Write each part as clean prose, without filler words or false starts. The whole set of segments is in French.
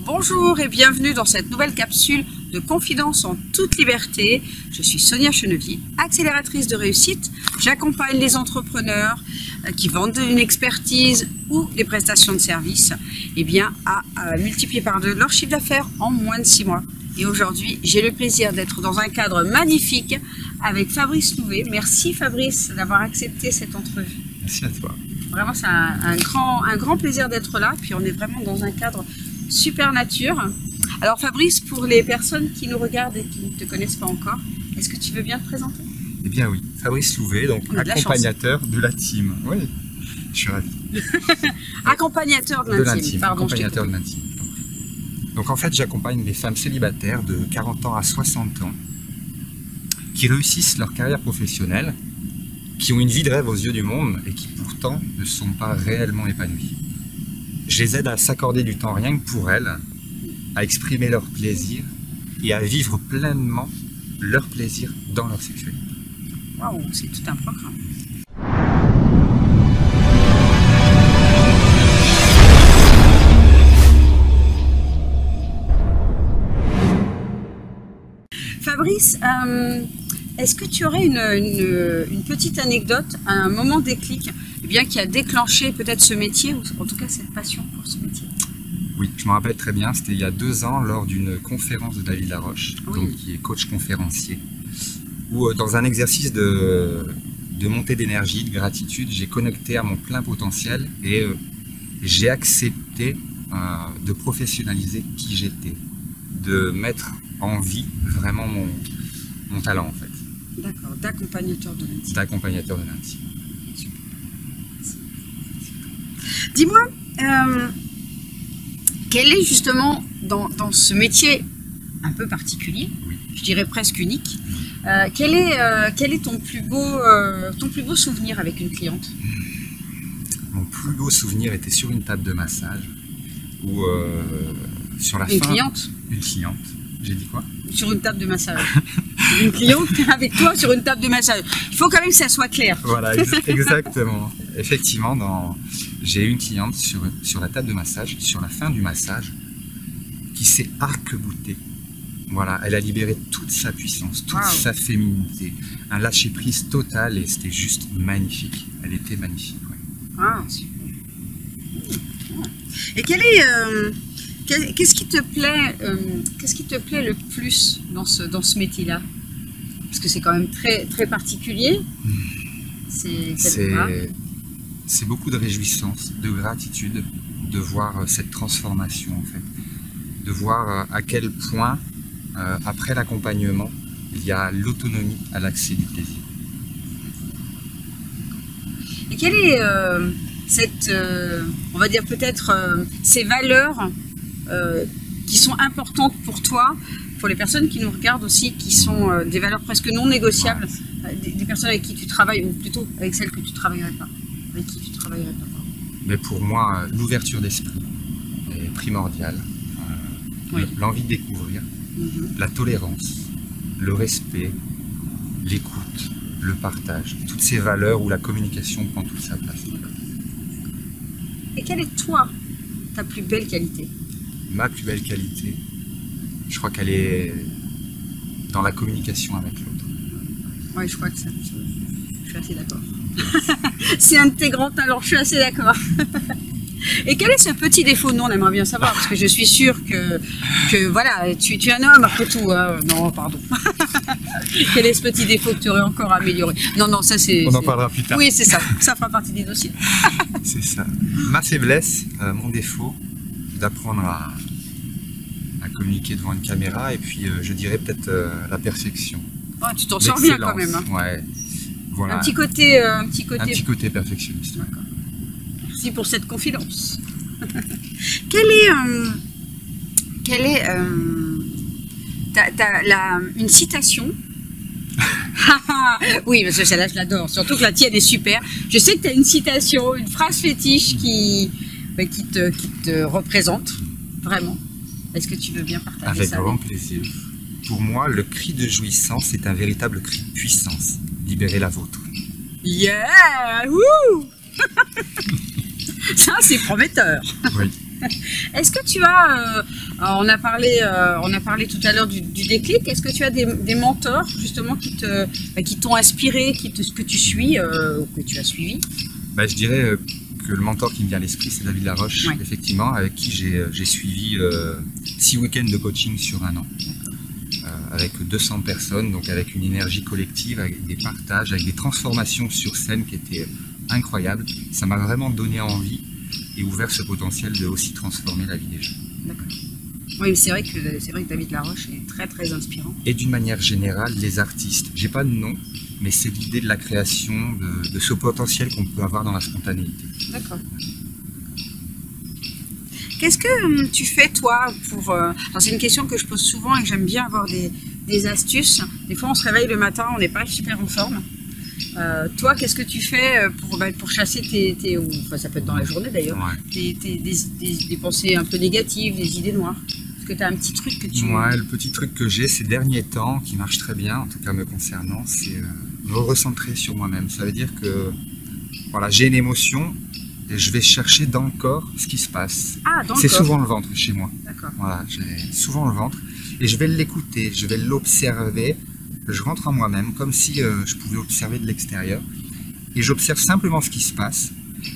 Bonjour et bienvenue dans cette nouvelle capsule de Confidence en toute liberté. Je suis Sonia Chenevier, accélératrice de réussite. J'accompagne les entrepreneurs qui vendent une expertise ou des prestations de services à multiplier par deux leur chiffre d'affaires en moins de 6 mois. Et aujourd'hui, j'ai le plaisir d'être dans un cadre magnifique avec Fabrice Louvet. Merci Fabrice d'avoir accepté cette entrevue. Merci à toi. Vraiment, c'est un grand plaisir d'être là. Puis on est vraiment dans un cadre super nature. Alors Fabrice, pour les personnes qui nous regardent et qui ne te connaissent pas encore, est-ce que tu veux bien te présenter? Eh bien oui, Fabrice Louvet, donc accompagnateur de la team. Oui, je suis ravi. Accompagnateur de l'intime. Pardon, accompagnateur de l'intime. Donc en fait, j'accompagne des femmes célibataires de 40 ans à 60 ans qui réussissent leur carrière professionnelle, qui ont une vie de rêve aux yeux du monde et qui pourtant ne sont pas réellement épanouies. Je les aide à s'accorder du temps rien que pour elles, à exprimer leur plaisir et à vivre pleinement leur plaisir dans leur sexualité. Waouh, c'est tout un programme. Fabrice, est-ce que tu aurais une petite anecdote, un moment déclic qui a déclenché peut-être ce métier, ou en tout cas cette passion pour ce métier? Oui, je me rappelle très bien, c'était il y a 2 ans lors d'une conférence de David Laroche, oui. qui est coach conférencier, où dans un exercice de montée d'énergie, de gratitude, j'ai connecté à mon plein potentiel et j'ai accepté de professionnaliser qui j'étais, de mettre en vie vraiment mon talent en fait. D'accord, d'accompagnateur de l'intime. D'accompagnateur de l'intime. Dis-moi, quel est justement dans ce métier un peu particulier, oui. Je dirais presque unique, quel est ton plus beau souvenir avec une cliente? Mon plus beau souvenir était sur une table de massage où sur la fin... Une cliente. J'ai dit quoi? Sur une table de massage. Une cliente avec toi sur une table de massage. Il faut quand même que ça soit clair. Voilà, exactement. Effectivement, j'ai eu une cliente sur la table de massage, sur la fin du massage, qui s'est arc-boutée. Voilà, elle a libéré toute sa puissance, toute sa féminité, un lâcher-prise total et c'était juste magnifique. Elle était magnifique. Ouais. Ah, super. Et qu'est-ce qui te plaît le plus dans ce métier-là? Parce que c'est quand même très particulier. C'est beaucoup de réjouissance, de gratitude de voir cette transformation en fait. De voir à quel point, après l'accompagnement, il y a l'autonomie à l'accès du plaisir. Et quelle est on va dire peut-être ces valeurs qui sont importantes pour toi, pour les personnes qui nous regardent aussi, qui sont des valeurs presque non négociables, des personnes avec qui tu travailles, ou plutôt avec celles que tu ne travaillerais pas, avec qui tu travaillerais pas. Mais pour moi, l'ouverture d'esprit est primordiale, l'envie de découvrir, la tolérance, le respect, l'écoute, le partage, toutes ces valeurs où la communication prend toute sa place. Et quelle est toi, ta plus belle qualité? Ma plus belle qualité, je crois qu'elle est dans la communication avec l'autre. Oui, je crois que je suis assez d'accord. C'est un de tes grands talents, je suis assez d'accord. Et quel est ce petit défaut? Non, on aimerait bien savoir, parce que je suis sûre que voilà, tu es un homme après tout. Non, pardon. Quel est ce petit défaut que tu aurais encore amélioré? Non, ça c'est... On en parlera plus tard. Oui, c'est ça. Ça fera partie des dossiers. C'est ça. Ma faiblesse, mon défaut, d'apprendre à communiquer devant une caméra et puis je dirais peut-être la perfection. Oh, tu t'en sors bien quand même. Hein. Ouais. Voilà. Un petit côté perfectionniste. D'accord. Merci pour cette confidence. Une citation? Oui, parce que celle-là je l'adore, surtout que la tienne est super. Je sais que tu as une citation, une phrase fétiche qui te représente, vraiment. Est-ce que tu veux bien partager ça? Avec grand plaisir. Pour moi, le cri de jouissance est un véritable cri de puissance. Libérez la vôtre. Yeah! Wouh! Ça, c'est prometteur. Oui. Est-ce que tu as, on a parlé tout à l'heure du déclic, est-ce que tu as des mentors justement qui t'ont inspiré, que tu suis, ou que tu as suivi? Je dirais que le mentor qui me vient à l'esprit, c'est David Laroche, Ouais. effectivement, avec qui j'ai suivi 6 week-ends de coaching sur un an. Avec 200 personnes, donc avec une énergie collective, avec des partages, avec des transformations sur scène qui étaient incroyables. Ça m'a vraiment donné envie et ouvert ce potentiel de aussi transformer la vie des gens. D'accord. Oui, c'est vrai que David Laroche est très très inspirant. Et d'une manière générale, les artistes. J'ai pas de nom, mais c'est l'idée de la création, de ce potentiel qu'on peut avoir dans la spontanéité. D'accord. Qu'est-ce que tu fais toi pour... c'est une question que je pose souvent et que j'aime bien avoir des astuces. Des fois on se réveille le matin, on n'est pas super en forme. Toi, qu'est-ce que tu fais pour chasser enfin, ça peut être dans la journée d'ailleurs, Ouais. des pensées un peu négatives, des idées noires? Est-ce que tu as un petit truc que tu... Ouais, le petit truc que j'ai ces derniers temps, qui marche très bien, en tout cas me concernant, c'est me recentrer sur moi-même. Ça veut dire que voilà, j'ai une émotion et je vais chercher dans le corps ce qui se passe. Ah, dans le C'est corps. souvent le ventre chez moi. D'accord. Voilà, j'ai souvent le ventre et je vais l'écouter, je vais l'observer. Je rentre en moi-même comme si je pouvais observer de l'extérieur et j'observe simplement ce qui se passe.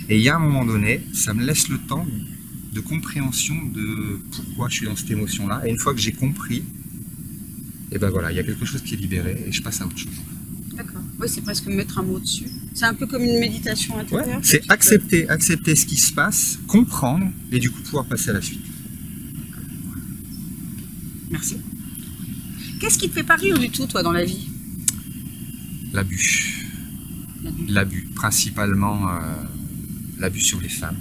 Et il y a un moment donné, ça me laisse le temps de compréhension de pourquoi je suis dans cette émotion-là. Et une fois que j'ai compris, et ben voilà, il y a quelque chose qui est libéré et je passe à autre chose. D'accord. Oui, c'est presque mettre un mot dessus. C'est un peu comme une méditation intérieure. Ouais, c'est que tu accepter ce qui se passe, comprendre et du coup pouvoir passer à la suite. Merci. Qu'est-ce qui te fait pas rire du tout, toi, dans la vie? L'abus. L'abus, principalement l'abus sur les femmes.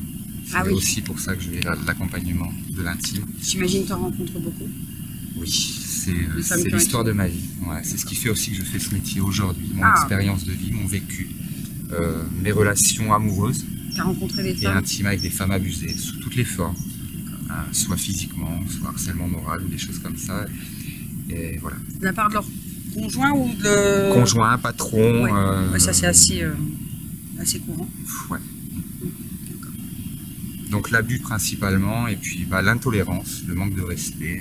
C'est Ah oui. aussi pour ça que je vais à l'accompagnement de l'intime. J'imagine que tu en rencontres beaucoup. Oui, Les femmes c'est qui ont l'histoire été- de ma vie. Ouais, c'est ce qui fait aussi que je fais ce métier aujourd'hui. Mon Ah. expérience de vie, mon vécu, mes relations amoureuses Tu as rencontré des et femmes. intimes avec des femmes abusées, sous toutes les formes. Soit physiquement, soit harcèlement moral ou des choses comme ça. Et voilà. De la part de leur conjoint ou de... Conjoint, patron. Ouais. Ouais, ça c'est assez courant. Ouais. Donc l'abus principalement, et puis l'intolérance, le manque de respect,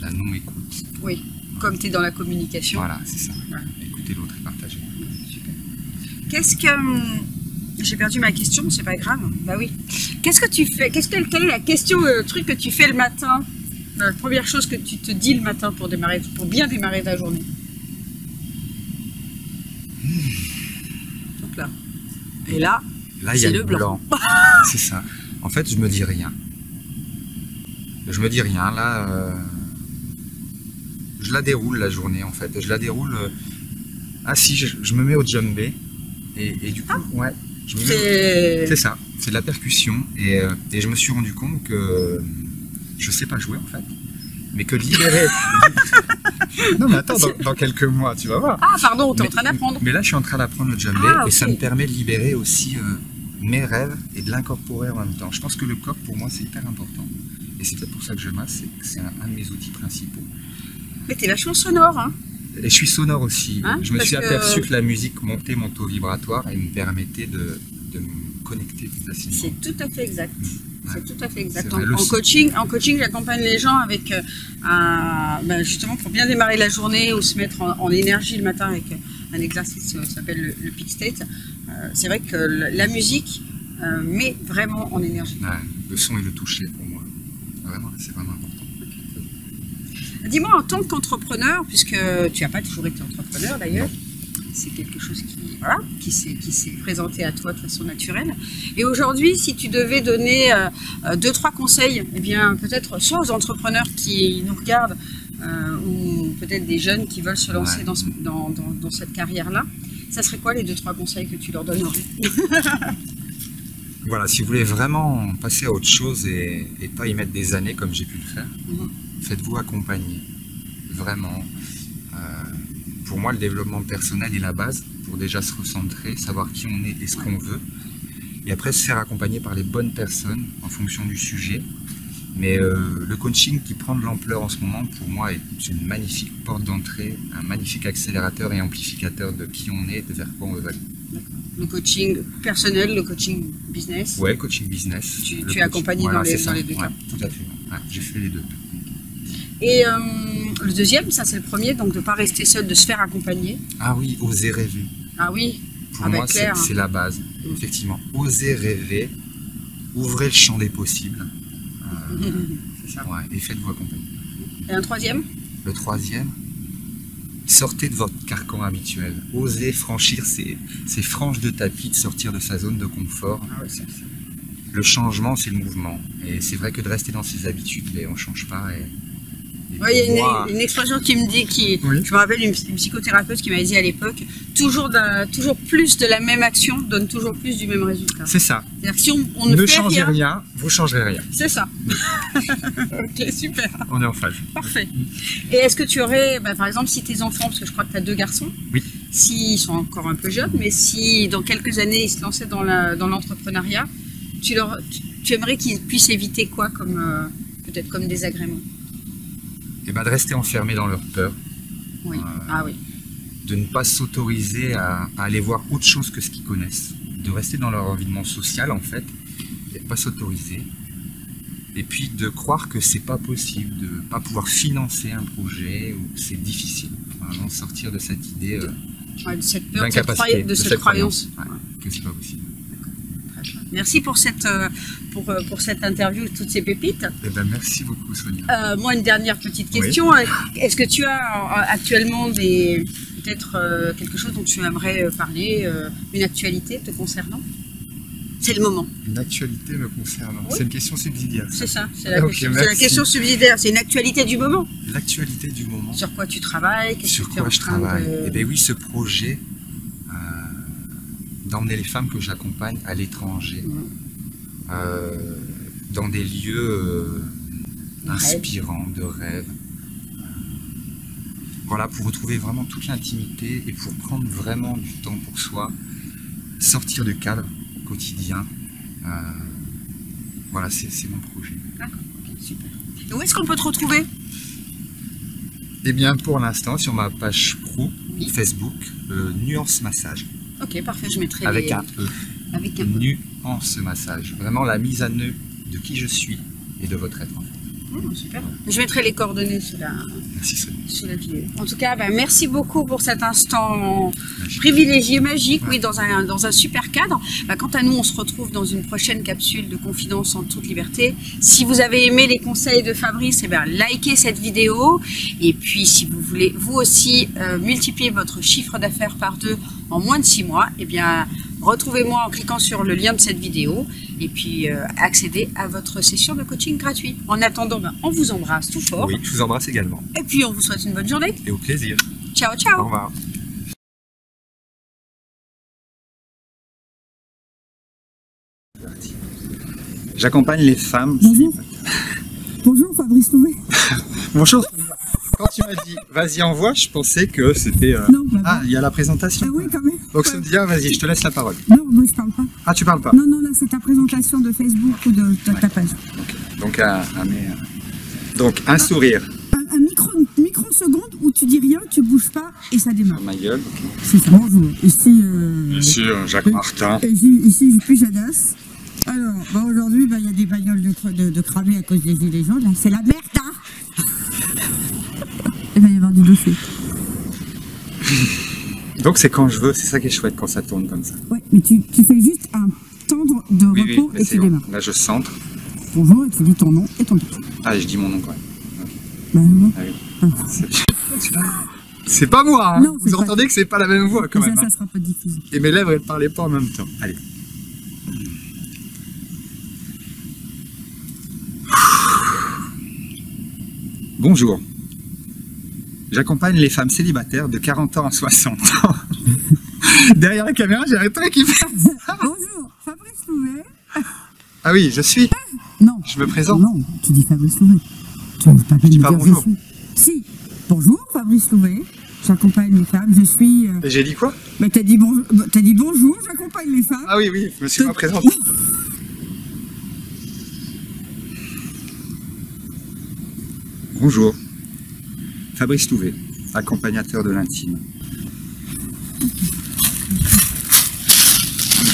la non-écoute. Oui, comme tu es dans la communication. Voilà, c'est ça. Ouais. Écouter l'autre et partager. Super. Qu'est-ce que... J'ai perdu ma question, c'est pas grave. Bah oui. Qu'est-ce que tu fais? Quelle est la question, le truc que tu fais le matin? La première chose que tu te dis le matin pour bien démarrer ta journée? Hop là. Et là, Là, il y a c'est le blanc. C'est ça. En fait, je me dis rien. Je me dis rien. Là, je la déroule la journée, en fait. Je la déroule assis. Je me mets au djembé. Et du coup, ouais. C'est ça. C'est de la percussion. Et je me suis rendu compte que je sais pas jouer, en fait. Mais que libérer... Non, mais attends, dans quelques mois, tu vas voir. Ah, pardon, tu es en train d'apprendre. Mais là, je suis en train d'apprendre le djembé Ah, et ça ok. me permet de libérer aussi mes rêves et de l'incorporer en même temps. Je pense que le corps, pour moi, c'est hyper important. Et c'est peut-être pour ça que je masse, c'est un de mes outils principaux. Mais t'es vachement sonore, hein. Et je suis sonore aussi. Hein, je me parce suis que- aperçu que la musique montait mon taux vibratoire et me permettait de me connecter plus facilement. C'est tout à fait exact. Ouais. C'est tout à fait exact. C'est vrai, le En son. coaching, j'accompagne les gens avec justement pour bien démarrer la journée ou se mettre en énergie le matin avec un exercice qui s'appelle le Peak State. C'est vrai que la musique met vraiment en énergie. Ouais, le son et le toucher pour moi. Vraiment, c'est vraiment important. Dis-moi, en tant qu'entrepreneur, puisque tu n'as pas toujours été entrepreneur d'ailleurs, c'est quelque chose qui s'est présenté à toi de façon naturelle. Et aujourd'hui, si tu devais donner 2-3 conseils, eh bien peut-être soit aux entrepreneurs qui nous regardent ou peut-être des jeunes qui veulent se lancer dans cette carrière-là, ça serait quoi les 2-3 conseils que tu leur donnerais? Voilà, si vous voulez vraiment passer à autre chose et pas y mettre des années comme j'ai pu le faire, faites-vous accompagner. Vraiment. Pour moi, le développement personnel est la base pour déjà se recentrer, savoir qui on est et ce qu'on veut. Et après, se faire accompagner par les bonnes personnes en fonction du sujet. Mais le coaching qui prend de l'ampleur en ce moment, pour moi, est une magnifique porte d'entrée, un magnifique accélérateur et amplificateur de qui on est et de vers quoi on veut aller. Le coaching personnel, le coaching business. Ouais, coaching business. Tu es accompagné voilà, dans les deux ouais, cas. tout à fait. Ouais, j'ai fait les deux. Et le deuxième, ça c'est le premier, donc de ne pas rester seul, de se faire accompagner. Ah oui, oser rêver. Ah oui, Pour avec moi, Claire. c'est la base. Effectivement, oser rêver, ouvrez le champ des possibles. C'est ça. Ouais, et faites-vous accompagner. Et un troisième? Le troisième, sortez de votre carcan habituel. Osez franchir ces franges de tapis, de sortir de sa zone de confort. Ah ouais, ça. Le changement, c'est le mouvement. Et c'est vrai que de rester dans ses habitudes, on ne change pas. Ouais, il y a une expression qui me dit, Oui. je me rappelle une psychothérapeute qui m'avait dit à l'époque, toujours plus de la même action donne toujours plus du même résultat. C'est ça. C'est-à-dire que si on ne fait changez rien, rien, vous ne changerez rien. c'est ça. Ok, super. On est en phase. Parfait. Et est-ce que tu aurais, par exemple, si tes enfants, parce que je crois que tu as 2 garçons, Oui. s'ils sont encore un peu jeunes, mais si dans quelques années ils se lançaient dans l'entrepreneuriat, tu aimerais qu'ils puissent éviter quoi comme peut-être comme désagrément? Et de rester enfermés dans leur peur. Oui. Ah oui. De ne pas s'autoriser à aller voir autre chose que ce qu'ils connaissent. De rester dans leur environnement social, en fait, et de ne pas s'autoriser. Et puis de croire que c'est pas possible, de ne pas pouvoir financer un projet, ou que c'est difficile. Vraiment sortir de cette idée De cette peur, d'incapacité, de cette croyance. Ouais, que c'est pas possible. Merci pour cette interview, toutes ces pépites. Eh ben, merci beaucoup, Sonia. Moi, une dernière petite question. Oui. Est-ce que tu as actuellement peut-être quelque chose dont tu aimerais parler, une actualité te concernant? C'est le moment. Une actualité me concernant. Oui. C'est une question subsidiaire. C'est ça, c'est la, Okay, c'est la question subsidiaire. C'est une actualité du moment. L'actualité du moment. Sur quoi tu travailles? Sur quoi je travaille? Eh bien oui, ce projet d'emmener les femmes que j'accompagne à l'étranger, dans des lieux inspirants, de rêve. Voilà, pour retrouver vraiment toute l'intimité et pour prendre vraiment du temps pour soi, sortir du cadre quotidien. Voilà, c'est mon projet. D'accord, ok, super. Et où est-ce qu'on peut te retrouver? Eh bien, pour l'instant, sur ma page pro, Oui. Facebook, Nuance Massage. Ok, parfait, je mettrai Avec un E. Avec un E. Nuance Massage. Vraiment la mise à nœud de qui je suis et de votre être. Super. Je mettrai les coordonnées sous Merci, Sonia. la vidéo. En tout cas, merci beaucoup pour cet instant privilégié, magique, oui, dans un super cadre. Quant à nous, on se retrouve dans une prochaine capsule de Confidence en toute liberté. Si vous avez aimé les conseils de Fabrice, likez cette vidéo. Et puis, si vous voulez, vous aussi, multiplier votre chiffre d'affaires par 2 en moins de 6 mois, retrouvez-moi en cliquant sur le lien de cette vidéo et puis accédez à votre session de coaching gratuit. En attendant, on vous embrasse tout fort. Oui, je vous embrasse également. Et puis on vous souhaite une bonne journée. Et au plaisir. Ciao, ciao. Au revoir. J'accompagne les femmes. Bonjour. Bonjour Fabrice Louvet. Bonjour. Quand tu m'as dit vas-y envoie, je pensais que c'était... Non, Ah, il y a la présentation. Ah oui, quand même. Donc Sonia, vas-y, je te laisse la parole. Non, moi je parle pas. Ah, tu parles pas? Non, non, là c'est ta présentation de Facebook ou de ta page. Donc, donc un sourire. Un microseconde où tu dis rien, tu bouges pas et ça démarre. Ma gueule. C'est ça. Bonjour. Ici, Ici, Jacques Martin. ici Pujadas. Alors, aujourd'hui, il y a des bagnoles de cramés à cause des gilets jaunes. Là, c'est la merde, hein. Il va y avoir du dossier. Donc c'est quand je veux, c'est ça qui est chouette quand ça tourne comme ça. Ouais, mais tu fais juste un tendre de repos et tu démarres. Là je centre. Bonjour, et tu dis ton nom et ton titre. Ah, je dis mon nom quand même. Bah, ouais. Ah oui. C'est pas moi, hein. Non, vous entendez que c'est pas la même voix quand même. Ça sera pas diffusé. Et mes lèvres elles parlaient pas en même temps. Allez. Bonjour. J'accompagne les femmes célibataires de 40 ans à 60 ans. Derrière la caméra, j'ai un truc qui fait... Bonjour, Fabrice Louvet. Ah oui, je suis. Non. Je me présente. Non, tu dis Fabrice Louvet. Tu n'as pas dis pas bonjour. Si. Bonjour, Fabrice Louvet. J'accompagne les femmes. Je suis. Et j'ai dit quoi? Mais t'as dit bonjour. J'accompagne les femmes. Ah oui, oui, je me suis pas présenté. Bonjour. Fabrice Louvet, accompagnateur de l'intime.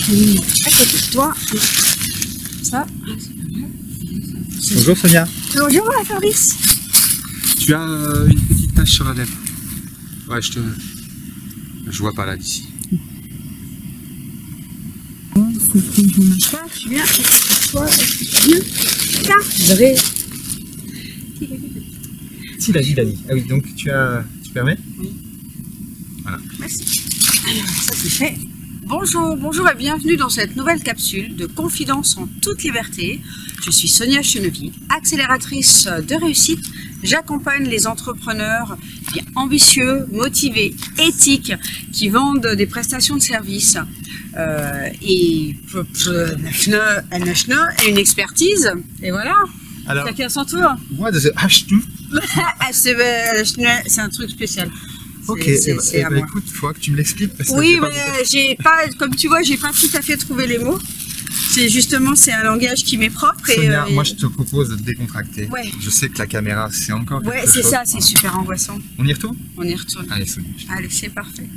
je vais mettre à côté de toi. Ça, Bonjour Sonia. bonjour Fabrice. Tu as une petite tache sur la lèvre. Ouais, je vois pas là d'ici. Ça, tu viens à côté de toi. Est-ce que tu viens cadrer? Si, il a dit. Ah oui, donc tu permets? Oui. Voilà. Merci. Alors, ça c'est fait. Bonjour et bienvenue dans cette nouvelle capsule de confidence en toute liberté. Je suis Sonia Cheneville, accélératrice de réussite. J'accompagne les entrepreneurs ambitieux, motivés, éthiques, qui vendent des prestations de services et une expertise. Et voilà, Alors, chacun son tour. moi, c'est C'est un truc spécial. Ok, C'est à moi. écoute, il faudra que tu me l'expliques. Parce que Oui, j'ai pas mais j'ai pas, comme tu vois, j'ai pas tout à fait trouvé les mots. C'est un langage qui m'est propre. Sonia, Et, moi je te propose de te décontracter. Ouais. Je sais que la caméra c'est encore quelque ouais, c'est chose. ça, c'est super angoissant. On y retourne? On y retourne. Allez Sonia. Allez, c'est parfait.